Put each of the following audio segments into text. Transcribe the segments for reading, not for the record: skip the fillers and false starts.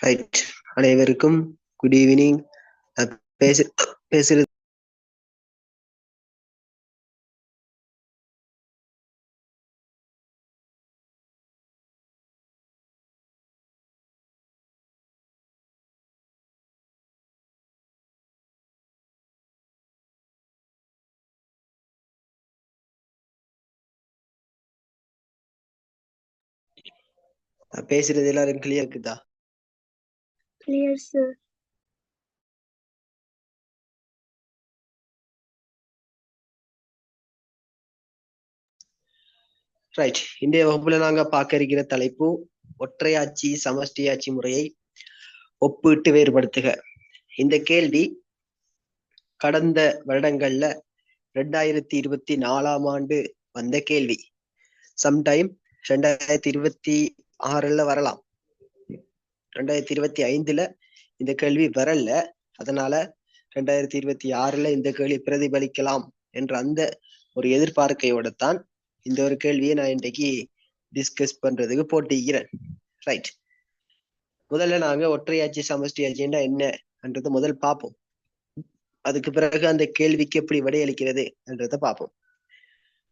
Right. அனைவருக்கும் good evening. பேசுறது பேசுறது எல்லாரும் கிளியர் இருக்குதா? Clear sir. ரைட். இன்றைய வகுப்புல நாங்க பார்க்க இருக்கிற தலைப்பு ஒற்றையாட்சி சமஷ்டியாட்சி முறையை ஒப்பிட்டு வேறுபடுத்துக. இந்த கேள்வி கடந்த வருடங்கள்ல 2024ஆம் ஆண்டு வந்த கேள்வி. சம்டைம் 2026ல வரலாம், 2025ல இந்த கேள்வி வரல. அதனால 2026ல இந்த கேள்வி பிரதிபலிக்கலாம் என்ற அந்த ஒரு எதிர்பார்க்கையோட தான் இந்த ஒரு கேள்வியை நான் இன்றைக்கு டிஸ்கஸ் பண்றதுக்கு போட்டிக்கிறேன். ரைட். முதல்ல நாங்க ஒற்றையாட்சி சமஷ்டியாட்சின்னா என்னன்றத முதல் பார்ப்போம். அதுக்கு பிறகு அந்த கேள்விக்கு எப்படி விடையளிக்கிறது என்றதை பார்ப்போம்.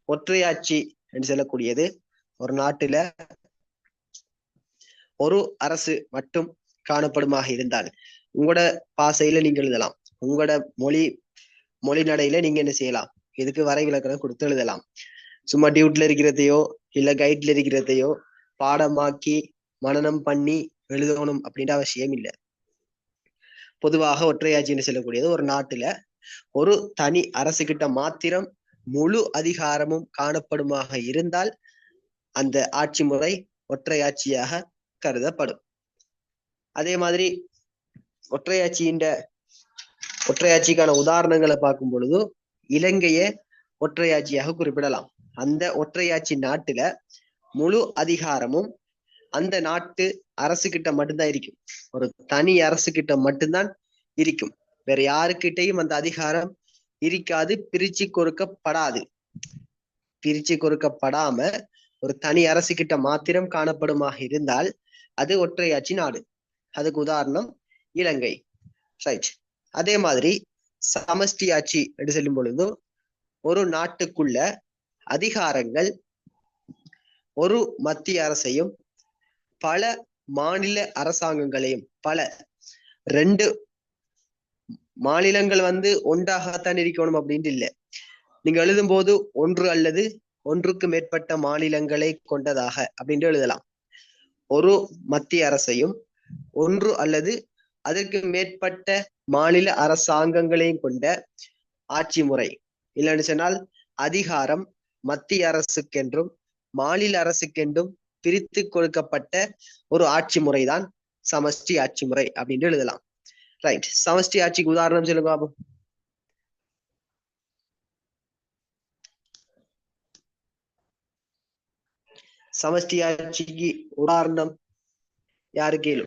ஒற்றையாட்சி என்று சொல்லக்கூடியது ஒரு நாட்டுல ஒரு அரசு மட்டும் காணப்படுமாக இருந்தால், உங்களோட பாசையில நீங்க எழுதலாம், உங்களோட மொழி நடையில நீங்க என்ன செய்யலாம், இதுக்கு வரைவிலக்கணம் கொடுத்து எழுதலாம். சும்மா டியூட்ல இருக்கிறதையோ இல்ல கைட்ல இருக்கிறதையோ பாடமாக்கி மனனம் பண்ணி எழுதணும் அப்படின்ற அவசியம் இல்லை. பொதுவாக ஒற்றையாட்சின்னு சொல்லக்கூடியது ஒரு நாட்டுல ஒரு தனி அரசு கிட்ட மாத்திரம் முழு அதிகாரமும் காணப்படுமாக இருந்தால் அந்த ஆட்சி முறை ஒற்றையாட்சியாக கருதப்படும். அதே மாதிரி ஒற்றையாட்சிக்கான உதாரணங்களை பார்க்கும் பொழுது இலங்கையை ஒற்றையாட்சியாக குறிப்பிடலாம். அந்த ஒற்றையாட்சி நாட்டுல முழு அதிகாரமும் அந்த நாட்டு அரசு கிட்ட மட்டும்தான் இருக்கும். ஒரு தனி அரசு கிட்ட மட்டும்தான் இருக்கும். வேற யாருக்கிட்டையும் அந்த அதிகாரம் இருக்காது, பிரிச்சு கொடுக்கப்படாது. பிரிச்சு கொடுக்கப்படாம ஒரு தனி அரசு கிட்ட மாத்திரம் காணப்படுமாக இருந்தால் அது ஒற்றையாட்சி நாடு. அதுக்கு உதாரணம் இலங்கை. ரைட். அதே மாதிரி சமஷ்டி ஆட்சி என்று சொல்லும் பொழுது ஒரு நாட்டுக்குள்ள அதிகாரங்கள் ஒரு மத்திய அரசையும் பல மாநில அரசாங்கங்களையும், பல 2 மாநிலங்கள் ஒன்றாகத்தான் இருக்கணும் அப்படின்ட்டு இல்லை. நீங்க எழுதும் போது ஒன்று அல்லது ஒன்றுக்கு மேற்பட்ட மாநிலங்களை கொண்டதாக அப்படின்ட்டு எழுதலாம். ஒரு மத்திய அரசையும் ஒன்று அல்லது அதற்கு மேற்பட்ட மாநில அரசாங்கங்களையும் கொண்ட ஆட்சி முறை, இல்லைன்னு சொன்னால் அதிகாரம் மத்திய அரசுக்கென்றும் மாநில அரசுக்கென்றும் பிரித்து கொடுக்கப்பட்ட ஒரு ஆட்சி முறைதான் சமஷ்டி ஆட்சி முறை அப்படின்னு எழுதலாம். ரைட். சமஷ்டி ஆட்சிக்கு உதாரணம் சொல்லுங்க பாபு. சமஷ்டி ஆட்சிக்கு உதாரணம் யாரு கேளு?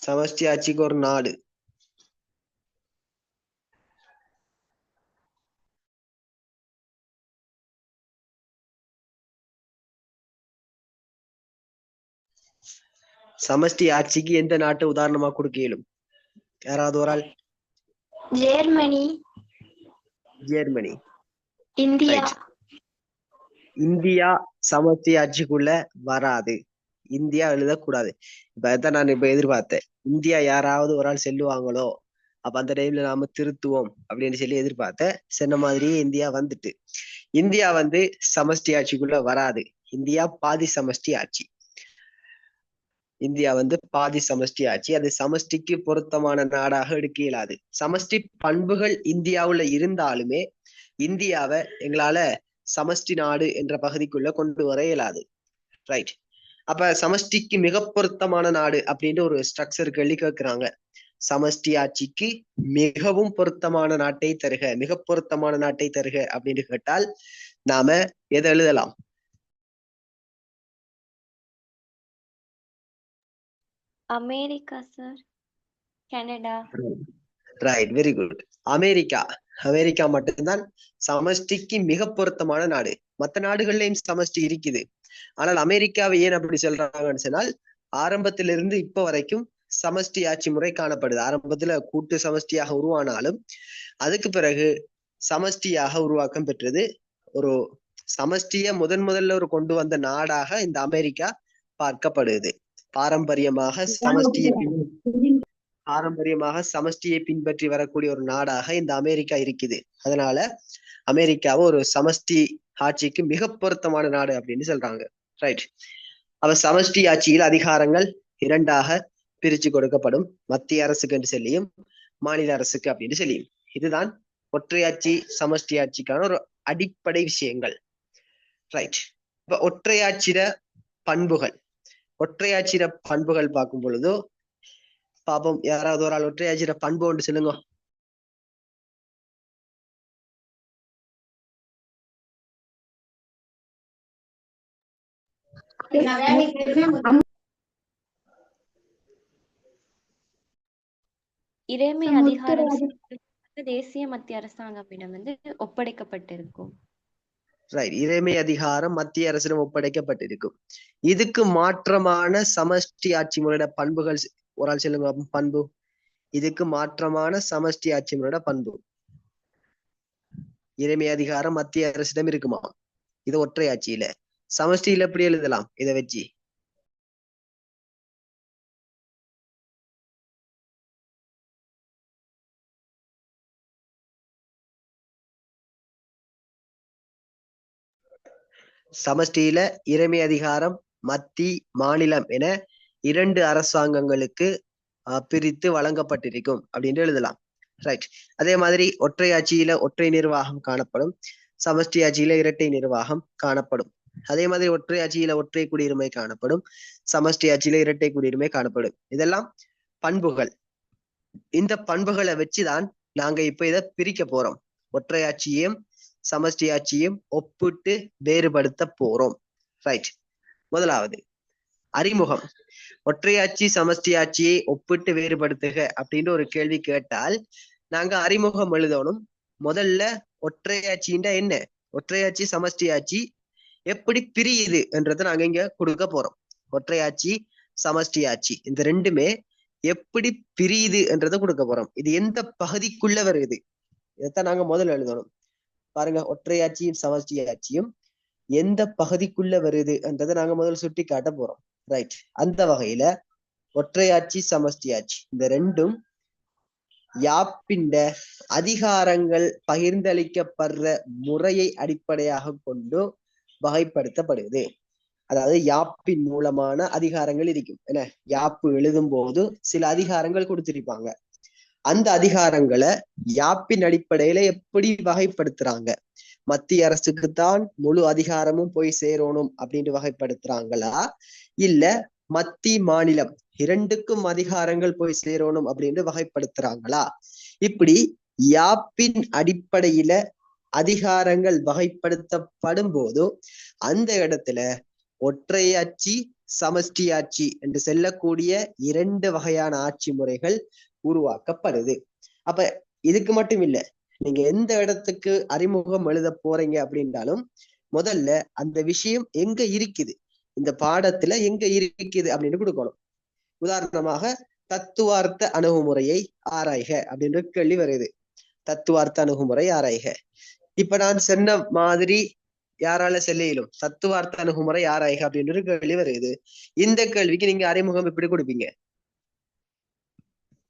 சமஷ்டி ஆட்சிக்கு ஒரு நாடு. சமஷ்டி ஆட்சிக்கு எந்த நாட்டை உதாரணமா கொடுக்க இயலும்? யாராவது ஒரு ஆள்? ஜெர்மனி. ஜெர்மனி. இந்தியா. இந்தியா சமஷ்டி ஆட்சிக்குள்ள வராது. இந்தியா எழுதக்கூடாது. இப்ப நான் எதிர்பார்த்தேன், இந்தியா யாராவது ஒரு ஆள் செல்லுவாங்களோ, அப்ப அந்த டைம்ல நாம திருத்துவோம் அப்படின்னு சொல்லி எதிர்பார்த்தேன். சொன்ன மாதிரியே இந்தியா வந்துட்டு. இந்தியா சமஷ்டி ஆட்சிக்குள்ள வராது. இந்தியா பாதி சமஷ்டி ஆட்சி. இந்தியா பாதி சமஷ்டி ஆட்சி. அது சமஷ்டிக்கு பொருத்தமான நாடாக எடுக்க இயலாது. சமஷ்டி பண்புகள் இந்தியாவுல இருந்தாலுமே இந்தியாவை எங்களால சமஷ்டி நாடு என்ற பகுதிக்குள்ள கொண்டு வர இயலாது. ரைட். அப்ப சமஷ்டிக்கு மிக பொருத்தமான நாடு அப்படின்ட்டு ஒரு ஸ்ட்ரக்சர் கேள்வி கேட்கிறாங்க. சமஷ்டி ஆட்சிக்கு மிகவும் பொருத்தமான நாட்டை தருக, மிக பொருத்தமான நாட்டை தருக அப்படின்னு கேட்டால் நாம எதை எழுதலாம்? America sir. Canada. Right, very good. America America மட்டும்தான் சமஷ்டிக்கு மிக பொருத்தமான நாடு. மற்ற நாடுகள்லயும் சமஷ்டி இருக்குது. ஆனால் அமெரிக்காவை ஏன் அப்படி சொல்றாங்கன்னு சொன்னால், ஆரம்பத்திலிருந்து இப்ப வரைக்கும் சமஷ்டி ஆட்சி முறை காணப்படுது. ஆரம்பத்துல கூட்டு சமஷ்டியாக உருவானாலும் அதுக்கு பிறகு சமஷ்டியாக உருவாக்கம் பெற்றது. ஒரு சமஷ்டிய முதல்ல ஒரு கொண்டு வந்த நாடாக இந்த அமெரிக்கா பார்க்கப்படுது. பாரம்பரியமாக சமஷ்டியை பின்பற்றி வரக்கூடிய ஒரு நாடாக இந்த அமெரிக்கா இருக்குது. அதனால அமெரிக்காவை ஒரு சமஷ்டி ஆட்சிக்கு மிக பொருத்தமான நாடு அப்படின்னு சொல்றாங்க. ரைட். அவ சமஷ்டி ஆட்சியில் அதிகாரங்கள் இரண்டாக பிரிச்சு கொடுக்கப்படும். மத்திய அரசுக்கு என்று சொல்லியும் மாநில அரசுக்கு அப்படின்னு சொல்லியும். இதுதான் ஒற்றையாட்சி சமஷ்டி ஆட்சிக்கான ஒரு அடிப்படை விஷயங்கள். ரைட். இப்ப ஒற்றையாட்சிர பண்புகள் பார்க்கும் பொழுதோ பாப்போம். யாராவது ஒரு ஆள் ஒற்றையாட்சிர பண்பு ஒன்று சொல்லுங்க. இறைமை அதிகாரம் தேசிய மத்திய அரசாங்கமிடம் ஒப்படைக்கப்பட்டிருக்கும். ரைட். இறைமை அதிகாரம் மத்திய அரசிடம் ஒப்படைக்கப்பட்டிருக்கும். இதுக்கு மாற்றமான சமஷ்டி ஆட்சி முறையோட பண்புகள் ஒரு ஆள் சொல்லுங்க. பண்பு இதுக்கு மாற்றமான சமஷ்டி ஆட்சி முறையோட பண்பு. இறைமை அதிகாரம் மத்திய அரசிடம் இருக்குமா? இது ஒற்றை ஆட்சியில. சமஷ்டியில எப்படி எழுதலாம் இதை வச்சு? சமஷ்டியில இறைமை அதிகாரம் மத்தி மாநிலம் என 2 அரசாங்கங்களுக்கு பிரித்து வழங்கப்பட்டிருக்கும் அப்படின்னு எழுதலாம். ரைட். அதே மாதிரி ஒற்றையாட்சியில ஒற்றை நிர்வாகம் காணப்படும். சமஷ்டி ஆட்சியில இரட்டை நிர்வாகம் காணப்படும். அதே மாதிரி ஒற்றையாட்சியில ஒற்றை குடியுரிமை காணப்படும். சமஷ்டி ஆட்சியில இரட்டை குடியுரிமை காணப்படும். இதெல்லாம் பண்புகள். இந்த பண்புகளை வச்சுதான் நாங்க இப்ப இதை பிரிக்க போறோம். ஒற்றையாட்சியையும் சமஷ்டி ஆட்சியும் ஒப்பிட்டு வேறுபடுத்த போறோம். ரைட். முதலாவது அறிமுகம். ஒற்றையாட்சி சமஷ்டி ஆட்சியை ஒப்பிட்டு வேறுபடுத்துக அப்படின்னு ஒரு கேள்வி கேட்டால் நாங்க அறிமுகம் எழுதணும். முதல்ல ஒற்றையாட்சின்னா என்ன, ஒற்றையாட்சி சமஷ்டி ஆட்சி எப்படி பிரியுது என்றதை நாங்க இங்க கொடுக்க போறோம். ஒற்றையாட்சி சமஷ்டி ஆட்சி இந்த ரெண்டுமே எப்படி பிரியுது என்றதை கொடுக்க போறோம். இது எந்த பகுதிக்குள்ள வருது இதைத்தான் நாங்க முதல்ல எழுதணும். பாருங்க, ஒற்றையாட்சியும் சமஷ்டி ஆட்சியும் எந்த பகுதிக்குள்ள வருது என்றதை நாங்க முதல்ல சுட்டி காட்ட போறோம். ரைட். அந்த வகையில ஒற்றையாட்சி சமஷ்டி ஆட்சி இந்த ரெண்டும் யாப்பிண்ட அதிகாரங்கள் பகிர்ந்தளிக்கப்படுற முறையை அடிப்படையாக கொண்டு வகைப்படுத்தப்படுது. அதாவது யாப்பின் மூலமான அதிகாரங்கள் இருக்கும். என்ன, யாப்பு எழுதும் போது சில அதிகாரங்கள் கொடுத்திருப்பாங்க. அந்த அதிகாரங்களை யாப்பின் அடிப்படையில எப்படி வகைப்படுத்துறாங்க? மத்திய அரசுக்கு தான் முழு அதிகாரமும் போய் சேரணும் அப்படின்னு வகைப்படுத்துறாங்களா, இல்ல மத்திய மாநிலம் இரண்டுக்கும் அதிகாரங்கள் போய் சேரணும் அப்படின்னு வகைப்படுத்துறாங்களா? இப்படி யாப்பின் அடிப்படையில அதிகாரங்கள் வகைப்படுத்தப்படும் போது அந்த இடத்துல ஒற்றையாட்சி சமஷ்டி ஆட்சி என்று செல்லக்கூடிய 2 வகையான ஆட்சி முறைகள் உருவாக்கப்படுது. அப்ப இதுக்கு மட்டும் இல்ல, நீங்க எந்த இடத்துக்கு அறிமுகம் எழுத போறீங்க அப்படின்றாலும் முதல்ல அந்த விஷயம் எங்க இருக்குது, இந்த பாடத்துல எங்க இருக்குது அப்படின்னு கொடுக்கணும். உதாரணமாக தத்துவார்த்த அணுகுமுறையை ஆராய்க அப்படின்ற கேள்வி வருது. தத்துவார்த்த அணுகுமுறை ஆராய்க. இப்ப நான் சொன்ன மாதிரி யாரால செல்லும் தத்துவார்த்த அணுகுமுறை ஆராய்க அப்படின்ற கேள்வி வருது. இந்த கேள்விக்கு நீங்க அறிமுகம் எப்படி கொடுப்பீங்க?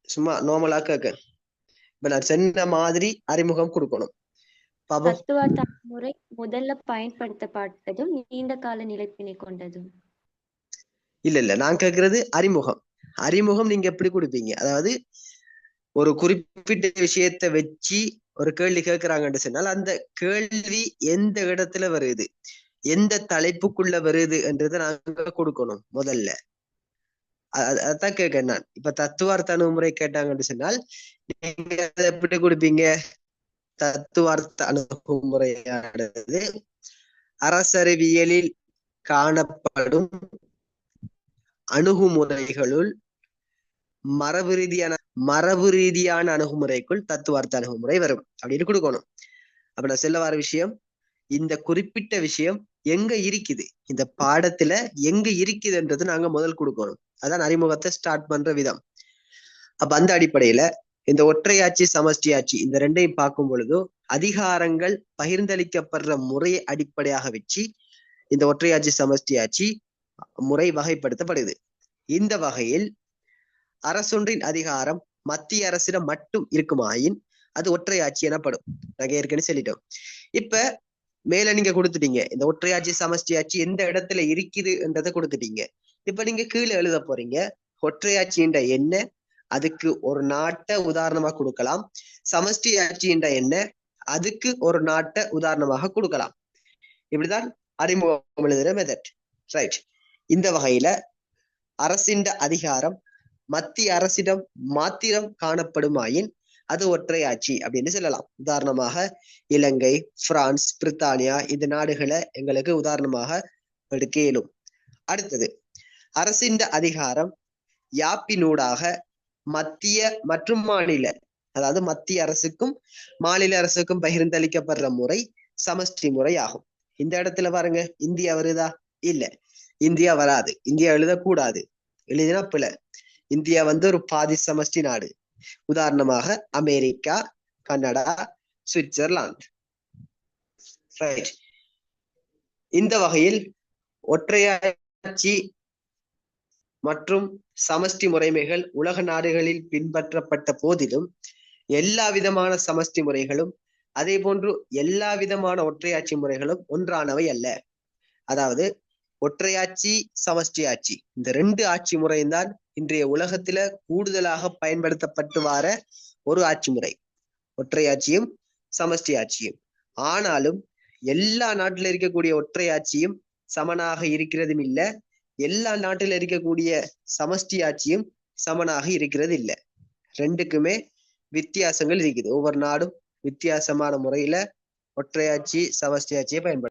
சும்மா நார்மலா கேட்க இப்ப நான் சொன்ன மாதிரி அறிமுகம் கொடுக்கணும். தத்துவார்த்த முறை முதல்ல பயன்படுத்தப்பட்டதும் நீண்ட கால நிலைப்பினை கொண்டதும். இல்ல நான் கேட்கறது அறிமுகம். அறிமுகம் நீங்க எப்படி கொடுப்பீங்க? அதாவது ஒரு குறிப்பிட்ட விஷயத்தை வச்சு ஒரு கேள்வி கேட்கிறாங்கன்னு சொன்னால் அந்த கேள்வி எந்த இடத்துல வருது, எந்த தலைப்புக்குள்ள வருது என்றதை நாங்க கொடுக்கணும் முதல்ல. அதான் கேட்க நான். இப்ப தத்துவார்த்த அணுகுமுறை கேட்டாங்கன்னு சொன்னால் நீங்க அதை எப்படி கொடுப்பீங்க? தத்துவார்த்த அணுகுமுறையானது அரசறிவியலில் காணப்படும் அணுகுமுறைகளுள் மரபு ரீதியான அணுகுமுறைக்குள் தத்துவார்த்த அணுகுமுறை வரும் அப்படின்னு கொடுக்கணும். அப்ப நான் சொல்ல வர விஷயம், இந்த குறிப்பிட்ட விஷயம் எங்க இருக்குது, இந்த பாடத்துல எங்க இருக்குதுன்றது நாங்க முதல் கொடுக்கணும். அதான் அறிமுகத்தை ஸ்டார்ட் பண்ற விதம். அப்ப அந்த அடிப்படையில இந்த ஒற்றையாட்சி சமஷ்டியாட்சி இந்த ரெண்டையும் பார்க்கும் பொழுது அதிகாரங்கள் பகிர்ந்தளிக்கப்படுற முறையை அடிப்படையாக வச்சு இந்த ஒற்றையாட்சி சமஷ்டியாட்சி முறை வகைப்படுத்தப்படுது. இந்த வகையில் அரசொன்றின் அதிகாரம் மத்திய அரசிடம் மட்டும் இருக்குமாயின் அது ஒற்றையாட்சி எனப்படும். நாங்க ஏற்கனவே சொல்லிட்டோம். இப்ப மேல நீங்க கொடுத்துட்டீங்க, இந்த ஒற்றையாட்சி சமஷ்டியாட்சி எந்த இடத்துல இருக்குது என்றதை கொடுத்துட்டீங்க. இப்ப நீங்க கீழே எழுத போறீங்க ஒற்றையாட்சின்ற என்ன, அதுக்கு ஒரு நாட்டை உதாரணமா கொடுக்கலாம். சமஷ்டி ஆட்சின்ற என்ன, அதுக்கு ஒரு நாட்டை உதாரணமாக கொடுக்கலாம். இப்படிதான் அறிமுகம் எழுதுற மெத்தட். ரைட். இந்த வகையில அரசின் அதிகாரம் மத்திய அரசிடம் மாத்திரம் காணப்படுமாயின் அது ஒற்றையாட்சி அப்படின்னு சொல்லலாம். உதாரணமாக இலங்கை, பிரான்ஸ், பிரித்தானியா இந்த நாடுகளை எங்களுக்கு உதாரணமாக எடுக்க இயலும். அடுத்தது, அரசின் அதிகாரம் யாப்பினூடாக மத்திய மற்றும் மாநில, அதாவது மத்திய அரசுக்கும் மாநில அரசுக்கும் பகிர்ந்தளிக்கப்படுற முறை சமஷ்டி முறை ஆகும். இந்த இடத்துல பாருங்க, இந்தியா வருதா? இல்ல, இந்தியா வராது. இந்தியா எழுதக்கூடாது, எழுதினா பிள்ளை. இந்தியா ஒரு பாதி சமஷ்டி நாடு. உதாரணமாக அமெரிக்கா, கனடா, சுவிட்சர்லாந்து. ரைட். இந்த வகையில் ஒற்றையாட்சி மற்றும் சமஷ்டி முறைமைகள் உலக நாடுகளில் பின்பற்றப்பட்ட போதிலும் எல்லா விதமான சமஷ்டி முறைகளும் அதே போன்று எல்லா விதமான ஒற்றையாட்சி முறைகளும் ஒன்றானவை அல்ல. அதாவது ஒற்றையாட்சி சமஷ்டி ஆட்சி இந்த ரெண்டு ஆட்சி முறையும் தான் இன்றைய உலகத்துல கூடுதலாக பயன்படுத்தப்பட்டு வர ஒரு ஆட்சி முறை, ஒற்றையாட்சியும் சமஷ்டி ஆட்சியும். ஆனாலும் எல்லா நாட்டில இருக்கக்கூடிய ஒற்றையாட்சியும் சமனாக இருக்கிறதும் இல்லை, எல்லா நாட்டில இருக்கக்கூடிய சமஷ்டி ஆட்சியும் சமனாக இருக்கிறது இல்லை. ரெண்டுக்குமே வித்தியாசங்கள் இருக்குது. ஒவ்வொரு நாடும் வித்தியாசமான முறையில ஒற்றையாட்சி சமஷ்டி ஆட்சியை பயன்படுத்த.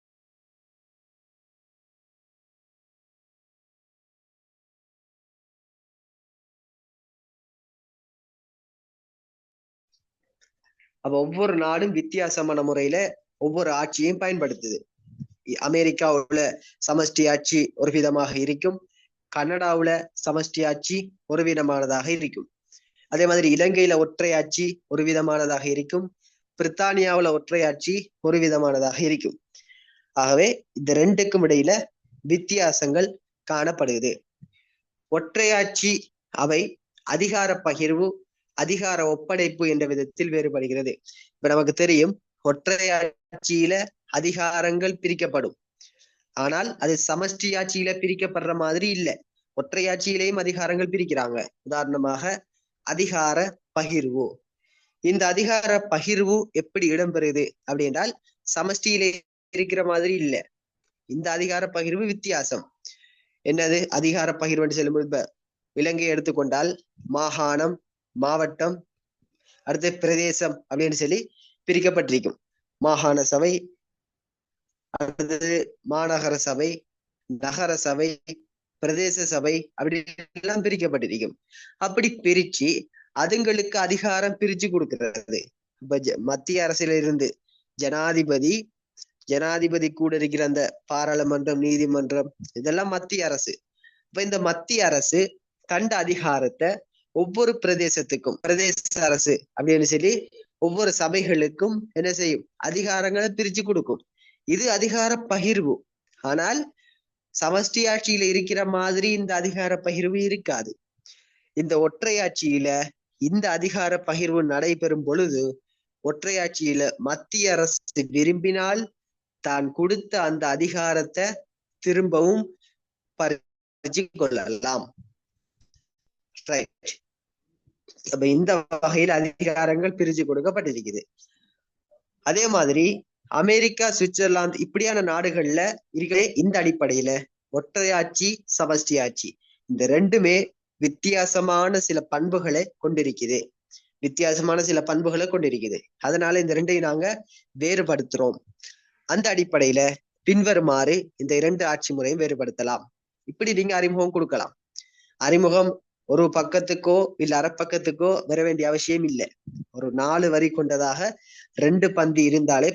அப்ப ஒவ்வொரு நாடும் வித்தியாசமான முறையில ஒவ்வொரு ஆட்சியையும் பயன்படுத்துது. அமெரிக்காவுல சமஷ்டி ஆட்சி ஒரு விதமாக இருக்கும், கனடாவுல சமஷ்டி ஆட்சி ஒரு விதமானதாக இருக்கும். அதே மாதிரி இலங்கையில ஒற்றையாட்சி ஒரு விதமானதாக இருக்கும், பிரித்தானியாவுல ஒற்றையாட்சி ஒரு விதமானதாக இருக்கும். ஆகவே இந்த ரெண்டுக்கும் இடையில வித்தியாசங்கள் காணப்படுகிறது. ஒற்றையாட்சி அவை அதிகார பகிர்வு, அதிகார ஒப்படைப்பு என்ற விதத்தில் வேறுபடுகிறது. இப்ப நமக்கு தெரியும், ஒற்றையாட்சியில அதிகாரங்கள் பிரிக்கப்படும், ஆனால் அது சமஷ்டி ஆட்சியில பிரிக்கப்படுற மாதிரி இல்லை. ஒற்றையாட்சியிலையும் அதிகாரங்கள் பிரிக்கிறாங்க. உதாரணமாக அதிகார பகிர்வு. இந்த அதிகார பகிர்வு எப்படி இடம்பெறுது அப்படின்றால் சமஷ்டியில இருக்கிற மாதிரி இல்லை. இந்த அதிகார பகிர்வு வித்தியாசம். என்னது அதிகார பகிர்வுன்னு சொல்லும்போது, இப்ப இலங்கையை எடுத்துக்கொண்டால் மாகாணம், மாவட்டம், அடுத்து பிரதேசம் அப்படின்னு சொல்லி பிரிக்கப்பட்டிருக்கும். மாகாண சபை, அடுத்தது மாநகர சபை, நகர சபை, பிரதேச சபை அப்படி எல்லாம் பிரிக்கப்பட்டிருக்கும். அப்படி பிரிச்சு அதுங்களுக்கு அதிகாரம் பிரிச்சு கொடுக்கிறது. இப்ப மத்திய அரசில இருந்து ஜனாதிபதி, ஜனாதிபதி கூட இருக்கிற அந்த பாராளுமன்றம், நீதிமன்றம் இதெல்லாம் மத்திய அரசு. இப்ப இந்த மத்திய அரசு கண்ட அதிகாரத்தை ஒவ்வொரு பிரதேசத்துக்கும் பிரதேச அரசு அப்படின்னு சொல்லி ஒவ்வொரு சபைகளுக்கும் என்ன செய்யும், அதிகாரங்களை பிரிச்சு கொடுக்கும். இது அதிகார பகிர்வு. ஆனால் சமஷ்டி ஆட்சியில இருக்கிற மாதிரி இந்த அதிகார பகிர்வு இருக்காது. இந்த ஒற்றையாட்சியில இந்த அதிகார பகிர்வு நடைபெறும் பொழுது ஒற்றையாட்சியில மத்திய அரசு விரும்பினால் தான் கொடுத்த அந்த அதிகாரத்தை திரும்பவும் பறிச்சு கொள்ளலாம். அப்ப இந்த வகையில் அதிகாரங்கள் பிரிச்சு கொடுக்கப்பட்டிருக்குது. அதே மாதிரி அமெரிக்கா, சுவிட்சர்லாந்து இப்படியான நாடுகள்ல இருக்கிற இந்த அடிப்படையில ஒற்றையாட்சி சமஷ்டி ஆட்சி இந்த ரெண்டுமே வித்தியாசமான சில பண்புகளை கொண்டிருக்குது. அதனால இந்த ரெண்டையும் நாங்க வேறுபடுத்துறோம். அந்த அடிப்படையில பின்வருமாறு இந்த இரண்டு ஆட்சி முறையும் வேறுபடுத்தலாம். இப்படி நீங்க அறிமுகம் கொடுக்கலாம். அறிமுகம் ஒரு பக்கத்துக்கோ இல்ல அரை பக்கத்துக்கோ வர வேண்டிய அவசியம் இல்லை. ஒரு 4 வரி கொண்டதாக 2 பந்தி இருந்தாலே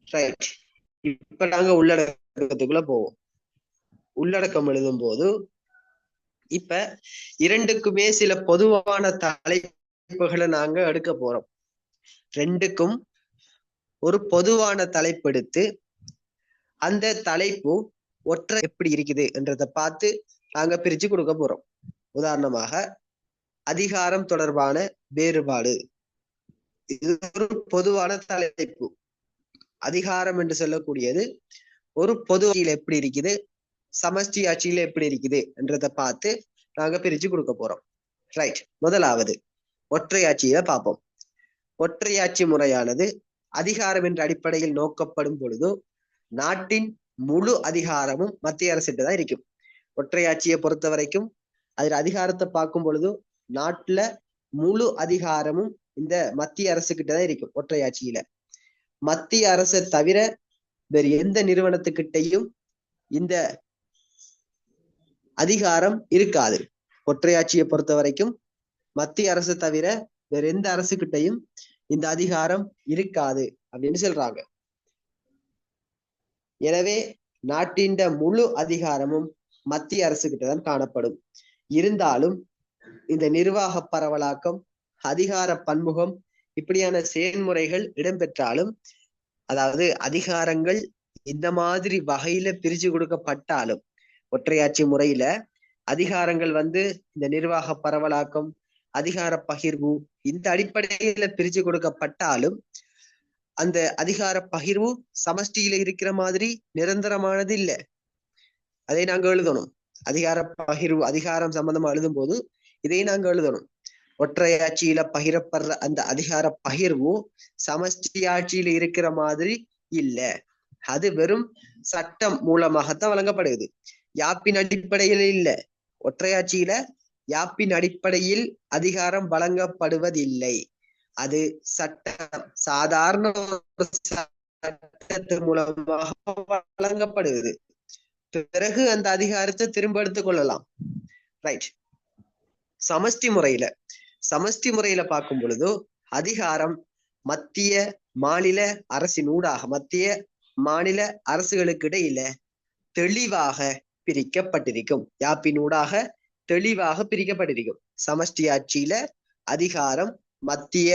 ரைட். இப்ப நாங்க உள்ளடக்கத்துக்குள்ள போவோம். உள்ளடக்கம் எழுதும் போது இப்ப இரண்டுக்குமே சில பொதுவான தலைப்புகளை நாங்க எடுக்க போறோம். ரெண்டுக்கும் ஒரு பொதுவான தலைப்பு எடுத்து அந்த தலைப்பு ஒற்றை எப்படி இருக்குது என்றதை பார்த்து நாங்க பிரிச்சு கொடுக்க போறோம். உதாரணமாக அதிகாரம் தொடர்பான வேறுபாடு, இது ஒரு பொதுவான தலைப்பு. அதிகாரம் என்று சொல்லக்கூடியது ஒரு பொது ஆட்சியில எப்படி இருக்குது, சமஷ்டி ஆட்சியில எப்படி இருக்குது என்றதை பார்த்து நாங்க பிரிச்சு கொடுக்க போறோம். ரைட். முதலாவது ஒற்றையாட்சியில பார்ப்போம். ஒற்றையாட்சி முறையானது அதிகாரம் என்ற அடிப்படையில் நோக்கப்படும் பொழுது நாட்டின் முழு அதிகாரமும் மத்திய அரசிட்ட தான் இருக்கும். ஒற்றையாட்சியை பொறுத்த வரைக்கும் அதில் அதிகாரத்தை பார்க்கும் பொழுது நாட்டுல முழு அதிகாரமும் இந்த மத்திய அரசு கிட்ட தான் இருக்கும். ஒற்றையாட்சியில மத்திய அரசை தவிர வேறு எந்த நிறுவனத்துக்கிட்டையும் இந்த அதிகாரம் இருக்காது. ஒற்றையாட்சியை பொறுத்த வரைக்கும் மத்திய அரசை தவிர வேற எந்த அரசுகிட்டையும் இந்த அதிகாரம் இருக்காது அப்படின்னு சொல்றாங்க. எனவே நாட்டின் முழு அதிகாரமும் மத்திய அரசு கிட்டதான் காணப்படும். இருந்தாலும் இந்த நிர்வாக பரவலாக்கம், அதிகார பன்முகம் இப்படியான செயல்முறைகள் இடம்பெற்றாலும், அதாவது அதிகாரங்கள் இந்த மாதிரி வகையில பிரிச்சு கொடுக்கப்பட்டாலும், ஒற்றையாட்சி முறையில அதிகாரங்கள் இந்த நிர்வாக பரவலாக்கம், அதிகார பகிர்வு இந்த அடிப்படையில பிரிச்சு கொடுக்கப்பட்டாலும் அந்த அதிகார பகிர்வு சமஷ்டியில இருக்கிற மாதிரி நிரந்தரமானது இல்லை. அதை நாங்க எழுதணும். அதிகார பகிர்வு, அதிகாரம் சம்பந்தமா எழுதும் போது இதை நாங்க எழுதணும். ஒற்றையாட்சியில பகிரப்படுற அந்த அதிகார பகிர்வு சமஷ்டி ஆட்சியில இருக்கிற மாதிரி இல்ல. அது வெறும் சட்டம் மூலமாகத்தான் வழங்கப்படுது. யாப்பின் அடிப்படையில் இல்ல. ஒற்றையாட்சியில யாப்பின் அடிப்படையில் அதிகாரம் வழங்கப்படுவதில்லை. அது சட்டம், சாதாரண சட்டத்தின் மூலமாக வழங்கப்படுவது. பிறகு அந்த அதிகாரத்தை திரும்ப எடுத்துக் கொள்ளலாம். ரைட். சமஷ்டி முறையில பார்க்கும் பொழுது அதிகாரம் மத்திய மாநில அரசின் ஊடாக, மத்திய மாநில அரசுகளுக்கு இடையில தெளிவாக பிரிக்கப்பட்டிருக்கும். யாப்பின் ஊடாக தெளிவாக பிரிக்கப்பட்டிருக்கும். சமஷ்டி ஆட்சியில அதிகாரம் மத்திய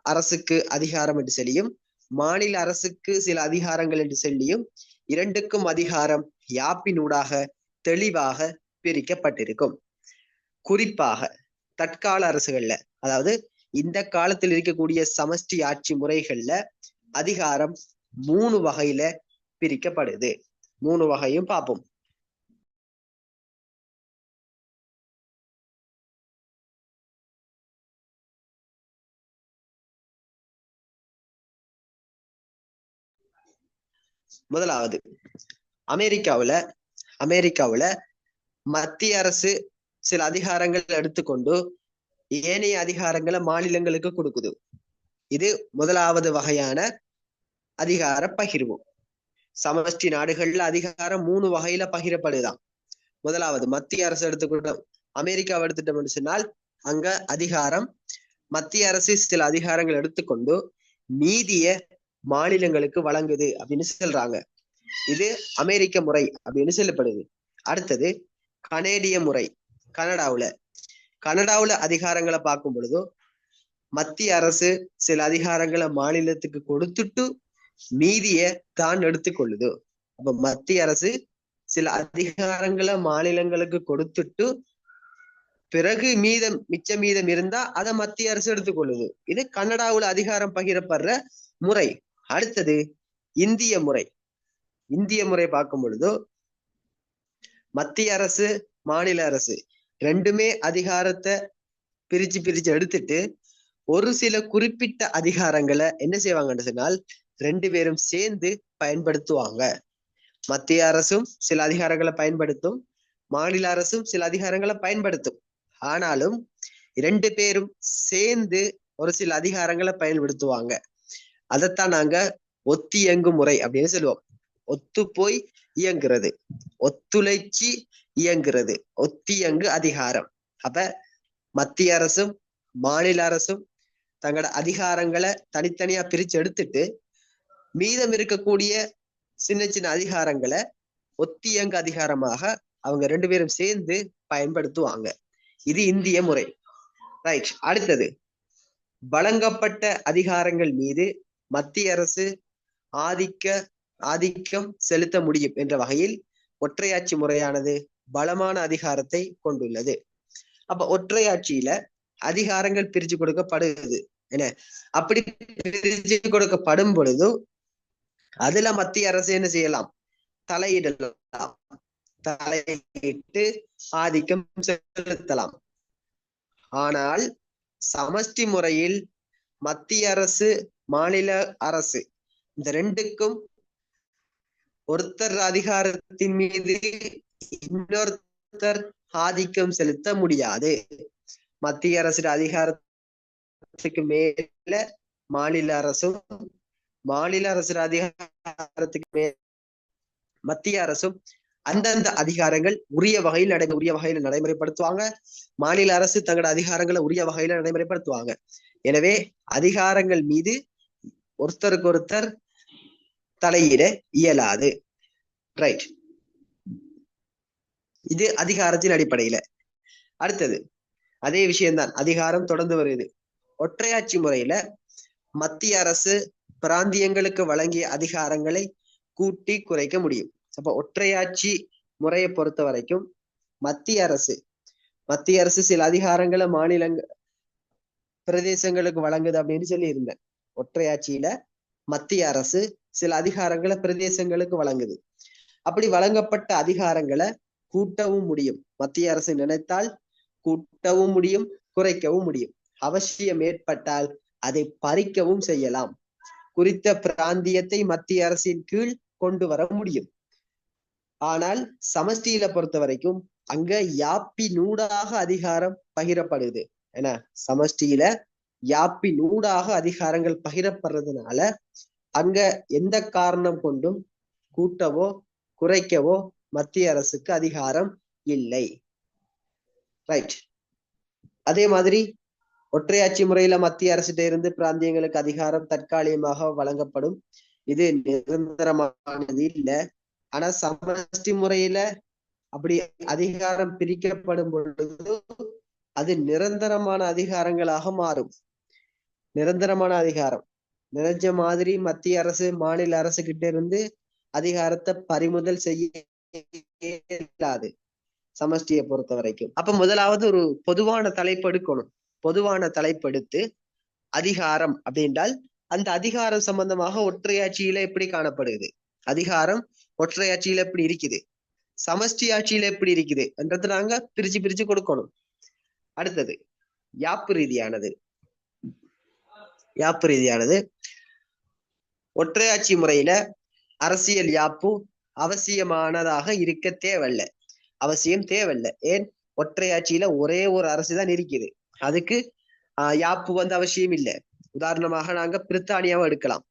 அரசுக்கு அதிகாரம் என்று சொல்லியும், மாநில அரசுக்கு சில அதிகாரங்கள் என்று சொல்லியும், இரண்டுக்கும் அதிகாரம் யாப்பின் ஊடாக தெளிவாக பிரிக்கப்பட்டிருக்கும். குறிப்பாக தற்கால அரசுகள்ல, அதாவது இந்த காலத்தில் இருக்கக்கூடிய சமஷ்டி ஆட்சி முறைகள்ல அதிகாரம் 3 வகையில பிரிக்கப்படுது. 3 வகையும் பார்ப்போம். முதலாவது அமெரிக்காவுல மத்திய அரசு சில அதிகாரங்கள் எடுத்துக்கொண்டு ஏனைய அதிகாரங்களை மாநிலங்களுக்கு கொடுக்குது. இது முதலாவது வகையான அதிகார பகிர்வு. சமஷ்டி நாடுகள்ல அதிகாரம் 3 வகையில பகிரப்படுதான். முதலாவது மத்திய அரசு எடுத்துக்கிட்டோம், அமெரிக்காவை எடுத்துட்டோம்னு சொன்னால் அங்க அதிகாரம் மத்திய அரசு சில அதிகாரங்கள் எடுத்துக்கொண்டு மீதிய மாநிலங்களுக்கு வழங்குது அப்படின்னு சொல்றாங்க. இது அமெரிக்க முறை அப்படின்னு சொல்லப்படுது. அடுத்தது கனேடிய முறை. கனடாவுல அதிகாரங்களை பார்க்கும் பொழுது மத்திய அரசு சில அதிகாரங்களை மாநிலத்துக்கு கொடுத்துட்டு மீதிய தான் எடுத்துக்கொள்ளுது. அப்ப மத்திய அரசு சில அதிகாரங்களை மாநிலங்களுக்கு கொடுத்துட்டு பிறகு மிச்சம் இருந்தா அதை மத்திய அரசு எடுத்துக்கொள்ளுது. இது கனடாவுல அதிகாரம் பகிரப்படுற முறை. அடுத்தது இந்திய முறை பார்க்கும் பொழுது மத்திய அரசு மாநில அரசு ரெண்டுமே அதிகாரத்தை பிரிச்சு எடுத்துட்டு ஒரு சில குறிப்பிட்ட அதிகாரங்களை என்ன செய்வாங்கன்னு சொன்னால் 2 பேரும் சேர்ந்து பயன்படுத்துவாங்க. மத்திய அரசும் சில அதிகாரங்களை பயன்படுத்தும், மாநில அரசும் சில அதிகாரங்களை பயன்படுத்தும். ஆனாலும் 2 பேரும் சேர்ந்து ஒரு சில அதிகாரங்களை பயன்படுத்துவாங்க. அதைத்தான் நாங்க ஒத்தியங்கு முறை அப்படின்னு சொல்லுவோம். ஒத்துப்போய் இயங்குறது, ஒத்துழைச்சி இயங்குறது, ஒத்தியங்கு அதிகாரம். அப்ப மத்திய அரசும் மாநில அரசும் தங்களோட அதிகாரங்களை தனித்தனியா பிரிச்சு எடுத்துட்டு மீதம் இருக்கக்கூடிய சின்ன சின்ன அதிகாரங்களை ஒத்தியங்கு அதிகாரமாக அவங்க 2 பேரும் சேர்ந்து பயன்படுத்துவாங்க. இது இந்திய முறை. ரைட். அடுத்தது, வழங்கப்பட்ட அதிகாரங்கள் மீது மத்திய அரசு ஆதிக்கம் செலுத்த முடியும் என்ற வகையில் ஒற்றையாட்சி முறையானது பலமான அதிகாரத்தை கொண்டுள்ளது. அப்ப ஒற்றையாட்சியில அதிகாரங்கள் பிரிச்சு கொடுக்கப்படுது. என்ன அப்படி பிரிச்சு கொடுக்கப்படும் பொழுது அதுல மத்திய அரசு என்ன செய்யலாம்? தலையிடலாம், தலையிட்டு ஆதிக்கம் செலுத்தலாம். ஆனால் சமஷ்டி முறையில் மத்திய அரசு மாநில அரசு இந்த ரெண்டுக்கும் ஒருத்தர் அதிகாரத்தின் மீது இன்னொருத்தர் ஆதிக்கம் செலுத்த முடியாது. மத்திய அரசு அதிகாரத்துக்கு மேல மாநில அரசும், மாநில அரசு அதிகாரத்துக்கு மேல மத்திய அரசும் அந்தந்த அதிகாரங்கள் உரிய வகையில் நடைமுறைப்படுத்துவாங்க. மாநில அரசு தங்களோட அதிகாரங்களை உரிய வகையில நடைமுறைப்படுத்துவாங்க. எனவே அதிகாரங்கள் மீது ஒருத்தருக்கு ஒருத்தர் தலையிட இயலாது. ரைட். இது அதிகாரத்தின் அடிப்படையில. அடுத்தது அதே விஷயம்தான், அதிகாரம் தொடர்ந்து வருது. ஒற்றையாட்சி முறையில மத்திய அரசு பிராந்தியங்களுக்கு வழங்கிய அதிகாரங்களை கூட்டி குறைக்க முடியும். அப்ப ஒற்றையாட்சி முறையை பொறுத்த வரைக்கும் மத்திய அரசு சில அதிகாரங்களை பிரதேசங்களுக்கு வழங்குது அப்படின்னு சொல்லி இருந்தேன். ஒற்றையாட்சியில மத்திய அரசு சில அதிகாரங்களை பிரதேசங்களுக்கு வழங்குது. அப்படி வழங்கப்பட்ட அதிகாரங்களை கூட்டவும் முடியும். மத்திய அரசு நினைத்தால் கூட்டவும் முடியும், குறைக்கவும் முடியும். அவசியம் ஏற்பட்டால் அதை பறிக்கவும் செய்யலாம். குறித்த பிராந்தியத்தை மத்திய அரசின் கீழ் கொண்டு வர முடியும். ஆனால் சமஷ்டியில பொறுத்த வரைக்கும் அங்க யாப்பினூடாக அதிகாரம் பகிரப்படுது. ஏன்னா சமஷ்டியில யாப்பினூடாக அதிகாரங்கள் பகிரப்படுறதுனால அங்க எந்த காரணம் கொண்டும் கூட்டவோ குறைக்கவோ மத்திய அரசுக்கு அதிகாரம் இல்லை. ரைட். அதே மாதிரி ஒற்றையாட்சி முறையில மத்திய அரசிட்ட இருந்து பிராந்தியங்களுக்கு அதிகாரம் தற்காலிகமாக வழங்கப்படும். இது நிரந்தரமானது இல்லை. ஆனா சமஷ்டி முறையில அப்படி அதிகாரம் பிரிக்கப்படும் பொழுது அது நிரந்தரமான அதிகாரங்களாக மாறும். நிரந்தரமான அதிகாரம் நினைச்ச மாதிரி மத்திய அரசு மாநில அரசு கிட்ட இருந்து அதிகாரத்தை பறிமுதல் செய்ய இயலாது சமஷ்டியை பொறுத்த வரைக்கும். அப்ப முதலாவது ஒரு பொதுவான தலைப்பு எடுக்கணும். பொதுவான தலைப்பெடுத்து அதிகாரம் அப்படின்றால் அந்த அதிகாரம் சம்பந்தமாக ஒற்றையாட்சியில எப்படி காணப்படுது, அதிகாரம் ஒற்றையாட்சியில எப்படி இருக்குது, சமஷ்டி ஆட்சியில எப்படி இருக்குது என்றது நாங்க பிரிச்சு கொடுக்கணும். அடுத்தது யாப்பு ரீதியானது ஒற்றையாட்சி முறையில அரசியல் யாப்பு அவசியமானதாக இருக்க தேவையில்லை. அவசியம் தேவையில்லை. ஏன்? ஒற்றையாட்சியில ஒரே ஒரு அரசு தான் இருக்குது. அதுக்கு யாப்பு அவசியம் இல்லை. உதாரணமாக நாங்க பிரித்தானியாவை எடுக்கலாம்.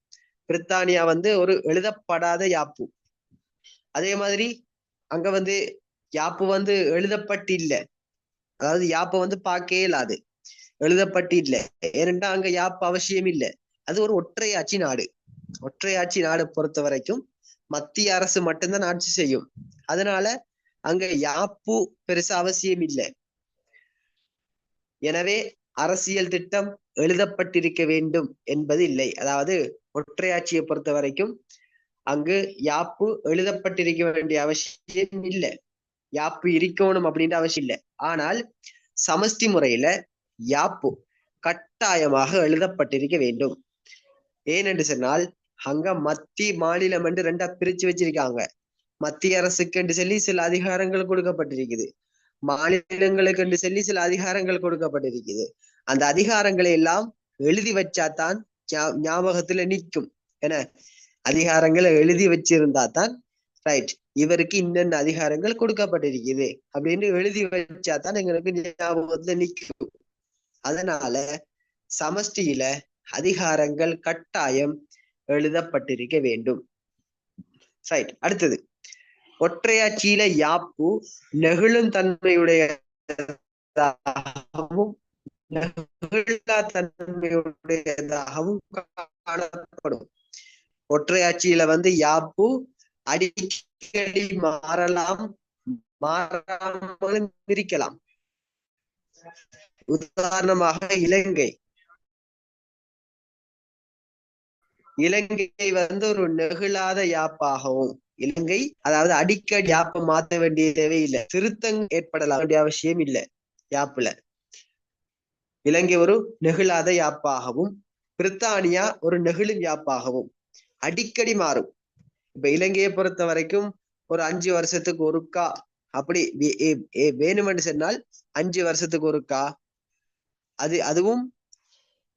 பிரித்தானியா ஒரு எழுதப்படாத யாப்பு. அதே மாதிரி அங்க யாப்பு எழுதப்பட்டு இல்லை. அதாவது யாப்பை பார்க்கவே இல்லாது, எழுதப்பட்டு இல்லை. ஏனென்றா அங்க யாப்பு அவசியம் இல்லை. அது ஒரு ஒற்றையாட்சி நாடு. ஒற்றையாட்சி நாடு பொறுத்த வரைக்கும் மத்திய அரசு மட்டும்தான் ஆட்சி செய்யும். அதனால அங்க யாப்பு பெருசா அவசியம் இல்லை. எனவே அரசியல் திட்டம் எழுதப்பட்டிருக்க வேண்டும் என்பது இல்லை. அதாவது ஒற்றையாட்சியை பொறுத்த வரைக்கும் அங்கு யாப்பு எழுதப்பட்டிருக்க வேண்டிய அவசியம் இல்லை. யாப்பு இருக்கணும் அப்படின்ற அவசியம் இல்லை. ஆனால் சமஷ்டி முறையில யாப்பு கட்டாயமாக எழுதப்பட்டிருக்க வேண்டும். ஏனென்று சொன்னால் அங்க மத்திய மாநிலம் என்று ரெண்டா பிரிச்சு வச்சிருக்காங்க. மத்திய அரசுக்கு என்று சொல்லி சில அதிகாரங்கள் கொடுக்கப்பட்டிருக்குது, மாநிலங்களுக்கு என்று சொல்லி சில அதிகாரங்கள் கொடுக்கப்பட்டிருக்குது. அந்த அதிகாரங்களை எல்லாம் எழுதி வச்சாதான் ஞாபகத்துல நிற்கும். என அதிகாரங்களை எழுதி வச்சிருந்தா தான் ரைட், இவருக்கு இன்னென்ன அதிகாரங்கள் கொடுக்கப்பட்டிருக்குது அப்படின்னு எழுதி வச்சாதான் எங்களுக்கு ஞாபகத்துல நிற்கும். அதனால சமஷ்டியில அதிகாரங்கள் கட்டாயம் எழுதப்பட்டிருக்க வேண்டும். ரைட். அடுத்தது ஒற்றையாட்சியில யாப்பு நெகிழும் தன்மையுடையதாகவும் நெகிழா தன்மையுடையதாகவும் காணப்படும். ஒற்றையாட்சியில யாப்பு அடிக்கடி மாறலாம், மாறாமலும் இருக்கலாம். உதாரணமாக இலங்கை ஒரு நெகிழாத யாப்பாகவும், இலங்கை அதாவது அடிக்கடி யாப்பை மாற்ற வேண்டிய தேவையில்லை, திருத்தங்கள் ஏற்படலாம் வேண்டிய அவசியம் இல்லை. யாப்புல இலங்கை ஒரு நெகிழாத யாப்பாகவும் பிரித்தானியா ஒரு நெகிழும் யாப்பாகவும் அடிக்கடி மாறும். இப்ப இலங்கையை பொறுத்த வரைக்கும் ஒரு 5 வருஷத்துக்கு ஒருக்கா அப்படி வேணுமென்று சொன்னால் 5 வருஷத்துக்கு ஒருக்கா, அதுவும்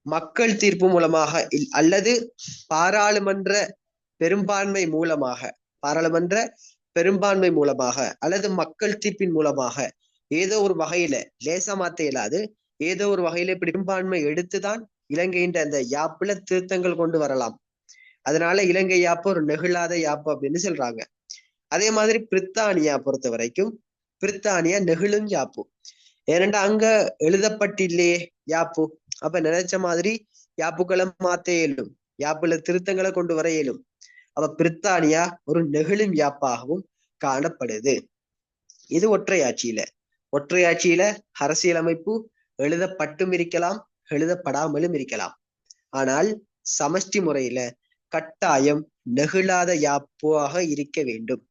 மக்கள் தீர்ப்பு மூலமாக அல்லது பாராளுமன்ற பெரும்பான்மை மூலமாக அல்லது மக்கள் தீர்ப்பின் மூலமாக ஏதோ ஒரு வகையில லேசா மாத்த இயலாது, ஏதோ ஒரு வகையில பெரும்பான்மை எடுத்துதான் இலங்கையின் அந்த யாப்புல திருத்தங்கள் கொண்டு வரலாம். அதனால இலங்கை யாப்பு ஒரு நெகிழாத யாப்பு அப்படின்னு சொல்றாங்க. அதே மாதிரி பிரித்தானியா பொறுத்த வரைக்கும் பிரித்தானியா நெகிழும் யாப்பு. ஏனென்றா அங்க எழுதப்பட்டில்லையே யாப்பு. அப்ப நினைச்ச மாதிரி யாப்புக்களை மாத்த இயலும், யாப்புல திருத்தங்களை கொண்டு வர இயலும். அப்ப பிரித்தானியா ஒரு நெகிழும் யாப்பாகவும் காணப்படுது. இது ஒற்றையாட்சியில அரசியலமைப்பு எழுதப்பட்டும் இருக்கலாம், எழுதப்படாமலும் இருக்கலாம். ஆனால் சமஷ்டி முறையில கட்டாயம் நெகிழாத யாப்பாக இருக்க வேண்டும்.